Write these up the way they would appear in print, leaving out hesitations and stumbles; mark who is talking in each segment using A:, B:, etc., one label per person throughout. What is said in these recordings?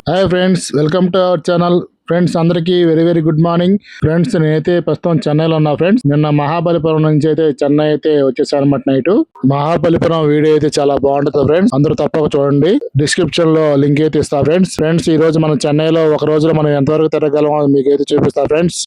A: Hi friends, welcome to our channel. Friends అందరికీ very very good morning. Friends నేనైతే ప్రస్తుతం చెన్నైలో ఉన్నా. ఫ్రెండ్స్ నిన్న మహాబలిపురం నుంచి అయితే చెన్నై అయితే వచ్చేసాను అనమాట. నైట్ మహాబలిపురం వీడియో అయితే చాలా బాగుంటుంది ఫ్రెండ్స్, అందరూ తప్పక చూడండి. డిస్క్రిప్షన్ లో లింక్ అయితే ఇస్తా ఫ్రెండ్స్. ఫ్రెండ్స్ ఈ రోజు మనం చెన్నైలో ఒక రోజులో మనం ఎంతవరకు తిరగలమో మీకు అయితే చూపిస్తా ఫ్రెండ్స్.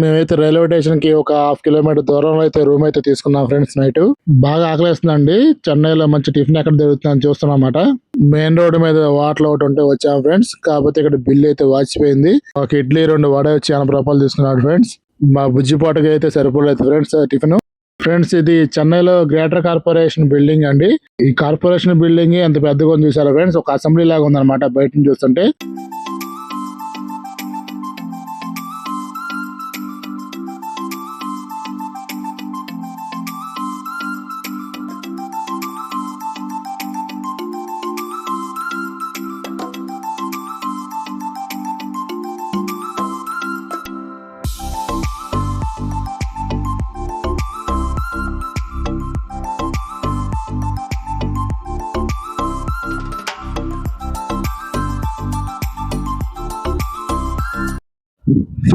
A: మేమైతే రైల్వే స్టేషన్ కి ఒక 1/2 కిలోమీటర్ దూరంలో అయితే రూమ్ అయితే తీసుకున్నాం ఫ్రెండ్స్. నైట్ బాగా ఆకలిస్తుందండి. చెన్నైలో మంచి టిఫిన్ ఎక్కడ దొరుకుతుందని చూస్తున్నాం అన్నమాట. మెయిన్ రోడ్ మీద హోటల్ ఒకటి ఉంటే వచ్చాం ఫ్రెండ్స్. కాకపోతే ఇక్కడ బిల్ అయితే వాచిపోయింది. ఒక ఇడ్లీ 2 వడ వచ్చి 80 రూపాయలు తీసుకున్నాడు ఫ్రెండ్స్. మా బుజ్జిపాటుగా అయితే సరిపోలేదు ఫ్రెండ్స్ టిఫిన్. ఫ్రెండ్స్ ఇది చెన్నైలో గ్రేటర్ కార్పొరేషన్ బిల్డింగ్ అండి. ఈ కార్పొరేషన్ బిల్డింగ్ ఎంత పెద్దగా ఉంది చూసారా ఫ్రెండ్స్, ఒక అసెంబ్లీ లాగా ఉందన్నమాట బయట నుంచి చూస్తుంటే.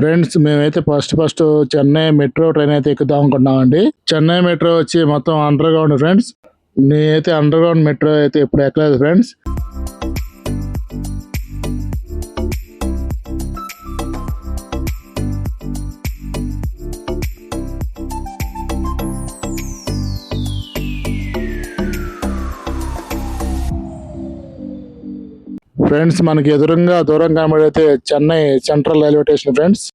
A: ఫ్రెండ్స్ మేమైతే ఫస్ట్ చెన్నై మెట్రో ట్రైన్ అయితే ఎక్కుదాం అనుకుంటున్నామండి. చెన్నై మెట్రో వచ్చి మొత్తం అండర్ గ్రౌండ్ ఫ్రెండ్స్. నేనైతే అండర్ గ్రౌండ్ మెట్రో అయితే ఎప్పుడు ఎక్కలేదు ఫ్రెండ్స్. ఫ్రెండ్స్ మనకి ఎదురుగా దూరం కనబడైతే Chennai Central railway station friends.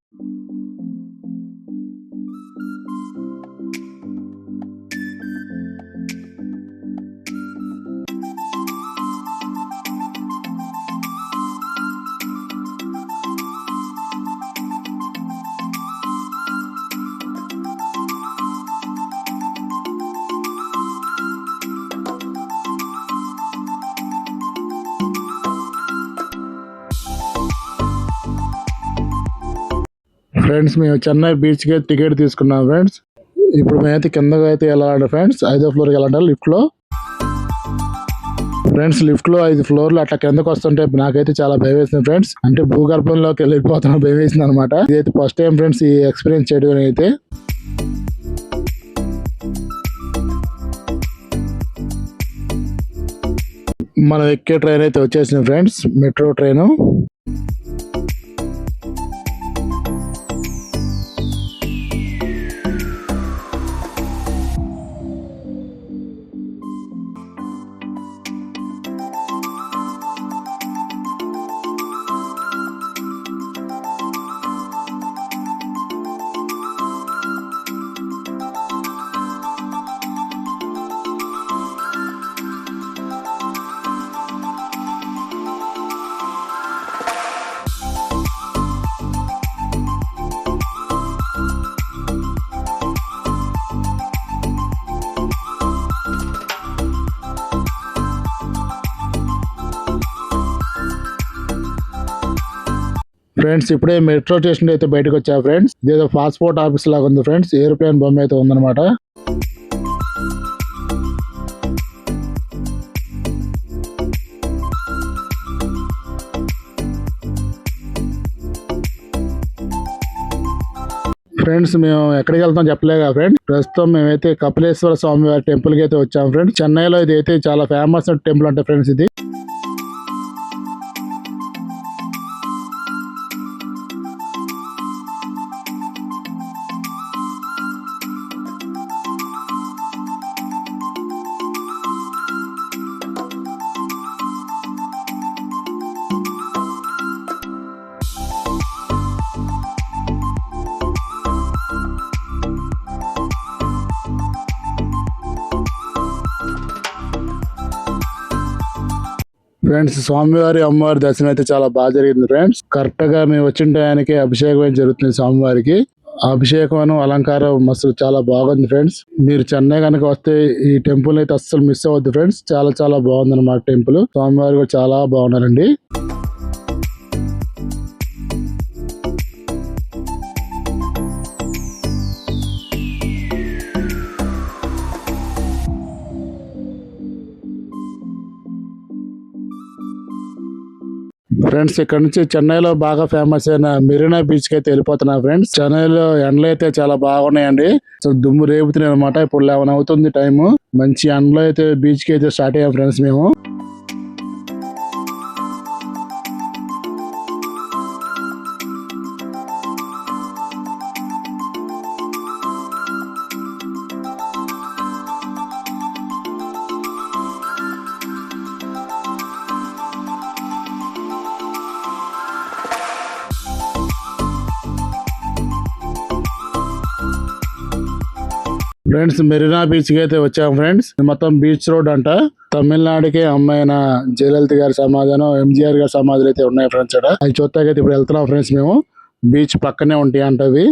A: Friends మేము చెన్నై బీచ్కి అయితే టికెట్ తీసుకున్నాం ఫ్రెండ్స్. ఇప్పుడు మేమైతే కిందకి అయితే వెళ్ళాలంటే ఫ్రెండ్స్ 5వ ఫ్లోర్కి వెళ్ళాలంటే లిఫ్ట్లో. ఫ్రెండ్స్ లిఫ్ట్ లో 5 ఫ్లోర్లు అట్లా కిందకు వస్తుంటే నాకైతే చాలా భయం వేసింది ఫ్రెండ్స్. అంటే భూగర్భంలోకి వెళ్ళిపోతున్నా భయం వేసింది అనమాట. ఇదైతే ఫస్ట్ టైం ఫ్రెండ్స్ ఈ ఎక్స్పీరియన్స్ చేయడం అయితే. మనం ఎక్కే ట్రైన్ అయితే వచ్చేసింది ఫ్రెండ్స్, మెట్రో ట్రైన్. ఫ్రెండ్స్ ఇప్పుడే మెట్రో స్టేషన్ అయితే బయటకు వచ్చా ఫ్రెండ్స్. ఇదేదో పాస్పోర్ట్ ఆఫీస్ లాగా ఉంది ఫ్రెండ్స్. ఏరోప్లేన్ బొమ్మ అయితే ఉందన్నమాట. ఫ్రెండ్స్ మేము ఎక్కడికి వెళ్తాం చెప్పలేగా ఫ్రెండ్స్. ప్రస్తుతం మేమైతే కపిలేశ్వర స్వామి వారి టెంపుల్ కి అయితే వచ్చాం ఫ్రెండ్స్. చెన్నైలో ఇది అయితే చాలా ఫేమస్ టెంపుల్ అంటే ఫ్రెండ్స్ ఇది. ఫ్రెండ్స్ స్వామివారి అమ్మవారి దర్శనం అయితే చాలా బాగా జరిగింది ఫ్రెండ్స్. కరెక్ట్ గా మేము వచ్చిన టయానికి అభిషేకం జరుగుతుంది స్వామివారికి. అభిషేకం అలంకారం మస్తు చాలా బాగుంది ఫ్రెండ్స్. మీరు చెన్నై కనుక వస్తే ఈ టెంపుల్ అయితే అస్సలు మిస్ అవ్వద్దు ఫ్రెండ్స్. చాలా బాగుంది అన్నమాట టెంపుల్. స్వామివారి కూడా చాలా బాగున్నారండి. ఫ్రెండ్స్ ఇక్కడ నుంచి చెన్నైలో బాగా ఫేమస్ అయిన మెరీనా బీచ్ కి అయితే వెళ్ళిపోతున్నా ఫ్రెండ్స్. చెన్నైలో ఎండలు అయితే చాలా బాగున్నాయండి. దుమ్ము రేపుతున్నాయి అనమాట. ఇప్పుడు 11 అవుతుంది టైం. మంచి ఎండలో అయితే బీచ్ కి అయితే స్టార్ట్ అయ్యాం ఫ్రెండ్స్ మేము. ఫ్రెండ్స్ మెరీనా బీచ్ కి అయితే వచ్చాం ఫ్రెండ్స్. మొత్తం బీచ్ రోడ్ అంట. తమిళనాడుకి అమ్మాయిన జయలలిత గారి సమాధానం, ఎంజీఆర్ గారి సమాధులు అయితే ఉన్నాయి ఫ్రెండ్స్. అవి చూస్తాకైతే ఇప్పుడు వెళ్తున్నాం ఫ్రెండ్స్ మేము. బీచ్ పక్కనే ఉంటాయి అంట అవి.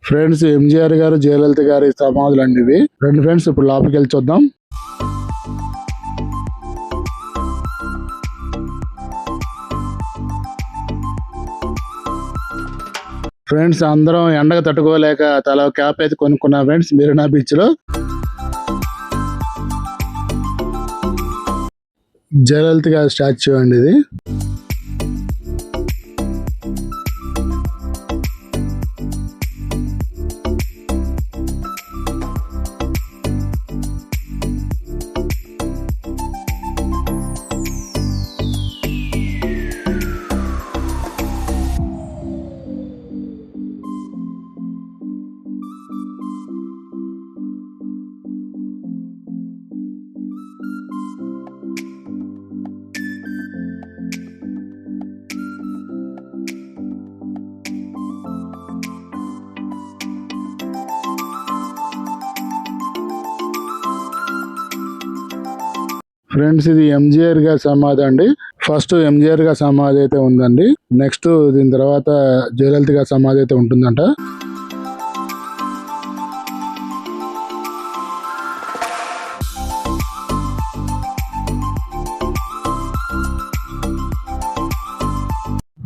A: ఫ్రెండ్స్ ఎంజీఆర్ గారు జయలలిత గారి సమాధులు అండి ఇవి. రెండు ఫ్రెండ్స్ ఇప్పుడు లోపలికి వెళ్ళి చూద్దాం. ఫ్రెండ్స్ అందరం ఎండకు తట్టుకోలేక తల క్యాప్ అయితే కొనుక్కున్నాం ఫ్రెండ్స్ మెరీనా బీచ్ లో. జయలలిత గారి స్టాచ్యూ అండి ఇది. ఫ్రెండ్స్ ఇది ఎంజీఆర్ గారి సమాధి అండి. ఫస్ట్ ఎంజీఆర్ గారి సమాధి అయితే ఉందండి. నెక్స్ట్ దీని తర్వాత జయలలిత గారి సమాధి అయితే ఉంటుందంట.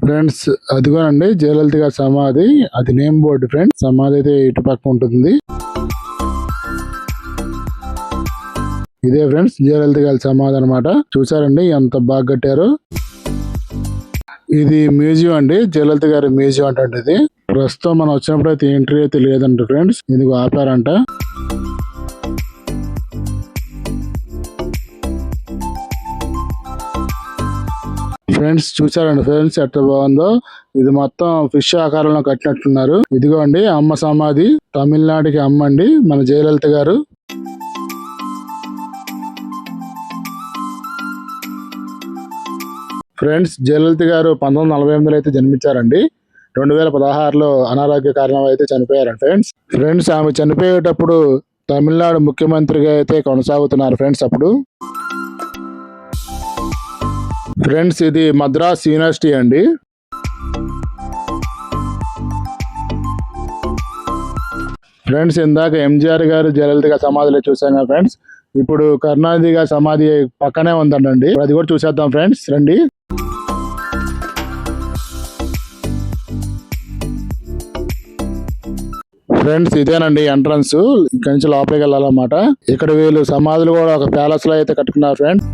A: ఫ్రెండ్స్ అదిగోనండి జయలలిత గారి సమాధి. అది నేమ్ బోర్డు ఫ్రెండ్స్. సమాధి అయితే ఇటు పక్క ఉంటుంది. ఇదే ఫ్రెండ్స్ జయలలిత గారి సమాధి అనమాట. చూసారండి ఎంత బాగా కట్టారు. ఇది మ్యూజియం అండి, జయలలిత గారి మ్యూజియం అంటే. ఇది ప్రస్తుతం మనం వచ్చినప్పుడు అయితే ఎంట్రీ అయితే లేదంట ఫ్రెండ్స్. ఇది ఆపారంట. ఫ్రెండ్స్ చూసారండి ఫ్రెండ్స్ ఎట్లా బాగుందో. ఇది మొత్తం ఫిష్ ఆకారంలో కట్టినట్టున్నారు. ఇదిగో అండి అమ్మ సమాధి. తమిళనాడుకి అమ్మ అండి మన జయలలిత గారు. ఫ్రెండ్స్ జయలలిత గారు 1948లో అయితే జన్మించారండి. 2016లో అనారోగ్య కారణం అయితే చనిపోయారంట ఫ్రెండ్స్. ఫ్రెండ్స్ ఆమె చనిపోయేటప్పుడు తమిళనాడు ముఖ్యమంత్రిగా అయితే కొనసాగుతున్నారు ఫ్రెండ్స్ అప్పుడు. ఫ్రెండ్స్ ఇది మద్రాస్ యూనివర్సిటీ అండి. ఫ్రెండ్స్ ఇందాక ఎంజీఆర్ గారు జయలలిత గారి సమాధిలో చూసాం కదా ఫ్రెండ్స్. ఇప్పుడు కరుణానిధి గారి సమాధి పక్కనే ఉందండి. అది కూడా చూసేద్దాం ఫ్రెండ్స్ రండి. ఫ్రెండ్స్ ఇదేనండి ఎంట్రన్స్. ఇక్కడ నుంచి లోపలికి వెళ్ళాలన్నమాట. ఇక్కడ వీళ్ళు సమాధులు కూడా ఒక ప్యాలెస్ లో అయితే కట్టుకున్నారు ఫ్రెండ్స్.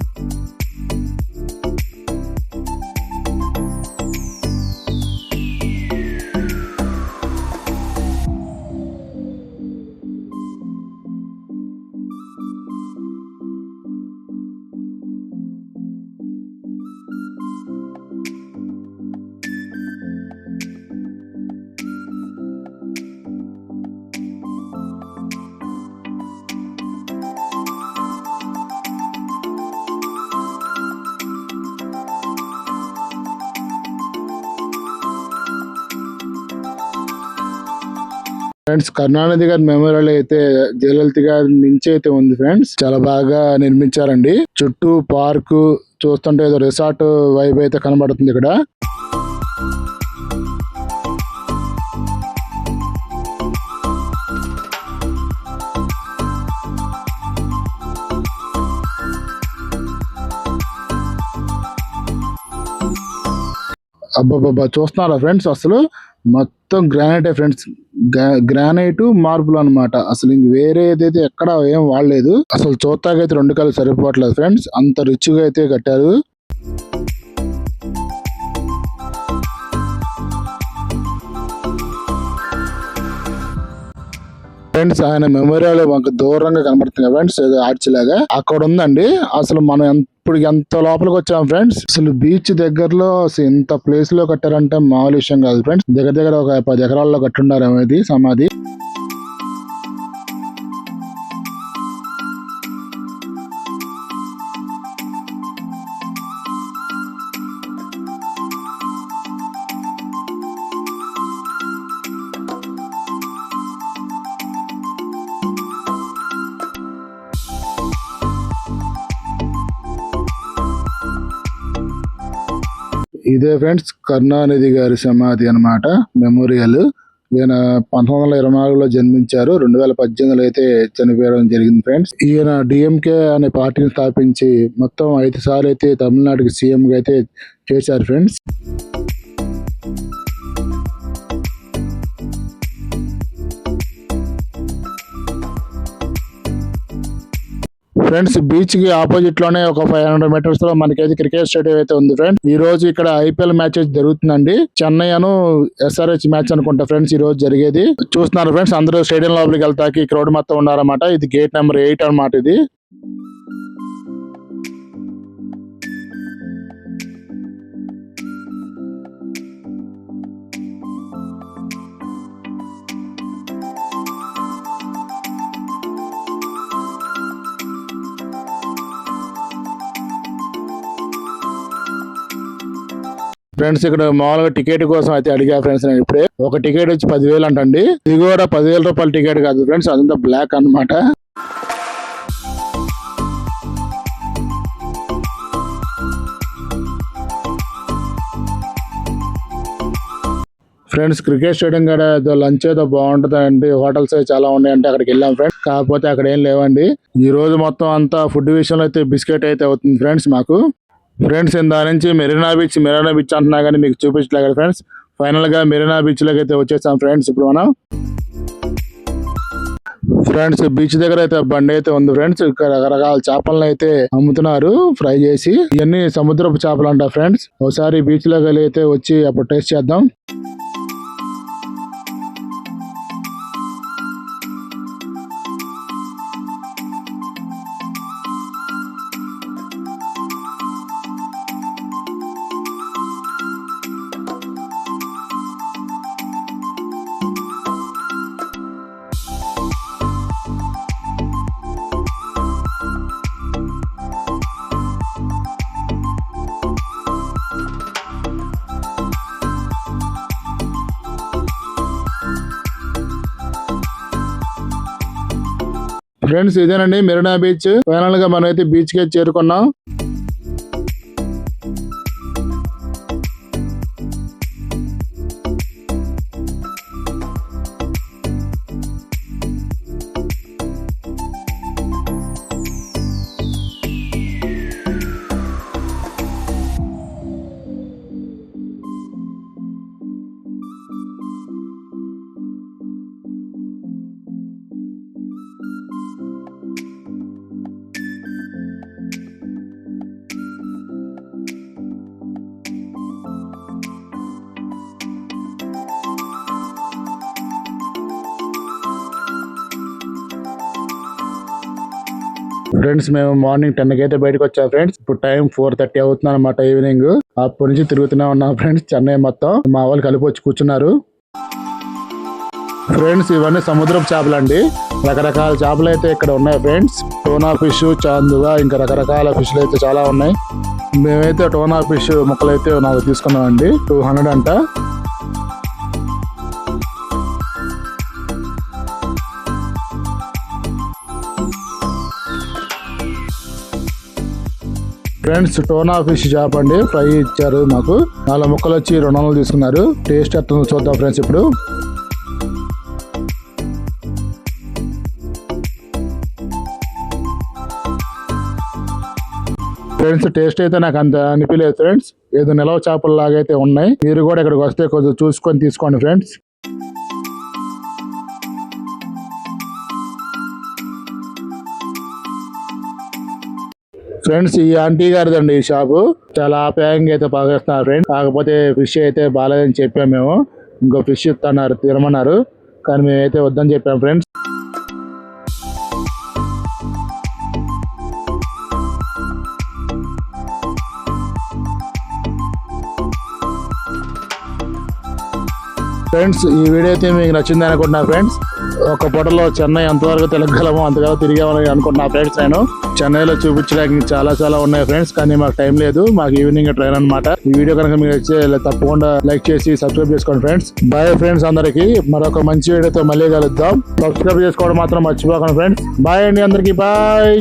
A: ఫ్రెండ్స్ కరుణానిధి గారి మెమోరియల్ అయితే జయలలిత గారి నుంచి అయితే ఉంది ఫ్రెండ్స్. చాలా బాగా నిర్మించారండి. చుట్టూ పార్కు చూస్తుంటే ఏదో రిసార్ట్ వైబ్ అయితే కనబడుతుంది ఇక్కడ. అబ్బాబ్బా చూస్తున్నారా ఫ్రెండ్స్, అసలు మొత్తం గ్రానైటే ఫ్రెండ్స్. గ్రానైట్ మార్బుల్ అన్నమాట. అసలు ఇంక వేరే ఏదైతే ఎక్కడ ఏం వాడలేదు. అసలు చూస్తాకైతే 2 కళ్ళు సరిపోవట్లేదు ఫ్రెండ్స్, అంత రిచ్ గా అయితే కట్టారు. ఫ్రెండ్స్ ఆయన మెమోరియల్ మాకు దూరంగా కనబడుతుంది ఫ్రెండ్స్, ఆర్చ్ లాగా అక్కడ ఉందండి. అసలు మనం ఇప్పుడు ఎంత లోపలికి వచ్చాం ఫ్రెండ్స్. అసలు బీచ్ దగ్గరలో ఇంత ప్లేస్ లో కట్టారంటే మామూలు విషయం కాదు ఫ్రెండ్స్. దగ్గర దగ్గర ఒక 10 ఎకరాల్లో కట్టుండారేమో ఇది సమాధి. ఇదే ఫ్రెండ్స్ కరుణానిధి గారి సమాధి అన్నమాట, మెమోరియల్. ఈయన 1924లో జన్మించారు. 2018లో అయితే చనిపోవడం జరిగింది ఫ్రెండ్స్. ఈయన డిఎంకే అనే పార్టీని స్థాపించి మొత్తం 5 సార్లు అయితే తమిళనాడుకి సీఎం గా అయితే చేశారు ఫ్రెండ్స్. ఫ్రెండ్స్ బీచ్ కి ఆపోజిట్ లోనే ఒక 500 మీటర్స్ లో మనకైతే క్రికెట్ స్టేడియం అయితే ఉంది ఫ్రెండ్స్. ఈ రోజు ఇక్కడ ఐపీఎల్ మ్యాచ్ జరుగుతుందండి. చెన్నై అను ఎస్ఆర్హెచ్ మ్యాచ్ అనుకుంటా ఫ్రెండ్స్ ఈ రోజు జరిగేది. చూస్తున్నారు ఫ్రెండ్స్, అందరూ స్టేడియం లోపలికి వెళ్తాకి క్రౌడ్ మొత్తం ఉన్నారన్నమాట. ఇది గేట్ నెంబర్ 8 అన్నమాట ఇది. ఫ్రెండ్స్ ఇక్కడ మామూలుగా టికెట్ కోసం అయితే అడిగా ఫ్రెండ్స్ నేను ఇప్పుడే. ఒక టికెట్ వచ్చి 10,000 అంటండి. ఇది కూడా 10,000 రూపాయల టికెట్ కాదు ఫ్రెండ్స్, అదంతా బ్లాక్ అన్నమాట. ఫ్రెండ్స్ క్రికెట్ స్టేడియం కాడ ఏదో లంచ్ ఏదో బాగుంటుంది అండి, హోటల్స్ చాలా ఉన్నాయంటే అక్కడికి వెళ్ళాం ఫ్రెండ్స్. కాకపోతే అక్కడ ఏం లేవండి. ఈ రోజు మొత్తం అంతా ఫుడ్ విషయంలో అయితే బిస్కెట్ అయితే అవుతుంది ఫ్రెండ్స్ మాకు. ఫ్రెండ్స్ దాని నుంచి మెరీనా బీచ్ అంటున్నా కానీ మీకు చూపించలేదు ఫ్రెండ్స్. ఫైనల్ గా మెరీనా బీచ్ లోకి అయితే వచ్చేసాం ఫ్రెండ్స్. ఇప్పుడు మనం ఫ్రెండ్స్ బీచ్ దగ్గర అయితే బండి అయితే ఉంది ఫ్రెండ్స్. ఇక్కడ రకరకాల చేపలను అయితే అమ్ముతున్నారు ఫ్రై చేసి. ఇవన్నీ సముద్రపు చేపలు అంట ఫ్రెండ్స్. ఒకసారి బీచ్ లోకి వెళ్ళి అయితే వచ్చి అప్పుడు టేస్ట్ చేద్దాం. ఫ్రెండ్స్ ఇదేనండి మెరీనా బీచ్. ఫైనల్ గా మనం అయితే బీచ్ కి చేరుకున్నాం. ఫ్రెండ్స్ మేము మార్నింగ్ 10 అయితే బయటకు వచ్చాం ఫ్రెండ్స్. ఇప్పుడు టైం 4:30 అవుతుంది అనమాట ఈవినింగ్. అప్పటి నుంచి తిరుగుతూనే ఉన్నాం ఫ్రెండ్స్ చెన్నై మొత్తం. మా వాళ్ళు కలిపి వచ్చి కూర్చున్నారు. ఫ్రెండ్స్ ఇవన్నీ సముద్రపు చేపలు అండి. రకరకాల చేపలు అయితే ఇక్కడ ఉన్నాయి ఫ్రెండ్స్. టోనా ఫిష్, చాందుగా, ఇంకా రకరకాల ఫిష్లు అయితే చాలా ఉన్నాయి. మేమైతే టోనా ఫిష్ ముక్కలు అయితే 4 తీసుకున్నామండి. 200 అంట. ఫ్రెండ్స్ టోనా ఫిష్ చేప అండి, ఫ్రై ఇచ్చారు మాకు. 4 ముక్కలు వచ్చి 200 తీసుకున్నారు. టేస్ట్ ఎట్లా చూద్దాం ఫ్రెండ్స్ ఇప్పుడు. ఫ్రెండ్స్ టేస్ట్ అయితే నాకు అంత అనిపించలేదు ఫ్రెండ్స్. ఏదో నిలవ చేపల లాగా అయితే ఉన్నాయి. మీరు కూడా ఇక్కడికి వస్తే కొంచెం చూసుకొని తీసుకోండి ఫ్రెండ్స్. ఫ్రెండ్స్ ఈ ఆంటీ గారిదండి ఈ షాపు. చాలా ఆప్యాయంగా అయితే పాకేస్తున్నారు ఫ్రెండ్స్. కాకపోతే ఫిష్ అయితే బాగాలేదని చెప్పాము మేము. ఇంకో ఫిష్ ఇస్తున్నారు తినమన్నారు, కానీ మేమైతే వద్దని చెప్పాము ఫ్రెండ్స్. ఫ్రెండ్స్ ఈ వీడియో అయితే మీకు నచ్చింది అనుకుంటున్నా ఫ్రెండ్స్. ఒక పూటలో చెన్నై ఎంతవరకు తిరగలమో అంతగా తిరిగామని అనుకుంటున్నా ఫ్రెండ్స్. నేను చెన్నైలో చూపించడానికి చాలా ఉన్నాయి ఫ్రెండ్స్, కానీ మాకు టైం లేదు. మాకు ఈవినింగ్ ట్రైన్ అనమాట. ఈ వీడియో కనుక మీకు వచ్చే తప్పకుండా లైక్ చేసి సబ్స్క్రైబ్ చేసుకోండి ఫ్రెండ్స్. బాయ్ ఫ్రెండ్స్ అందరికి. మరొక మంచి వీడియోతో మళ్ళీ కలుద్దాం. సబ్స్క్రైబ్ చేసుకోవడం మాత్రం మర్చిపోకండి ఫ్రెండ్స్. బాయ్ అండి అందరికి, బాయ్.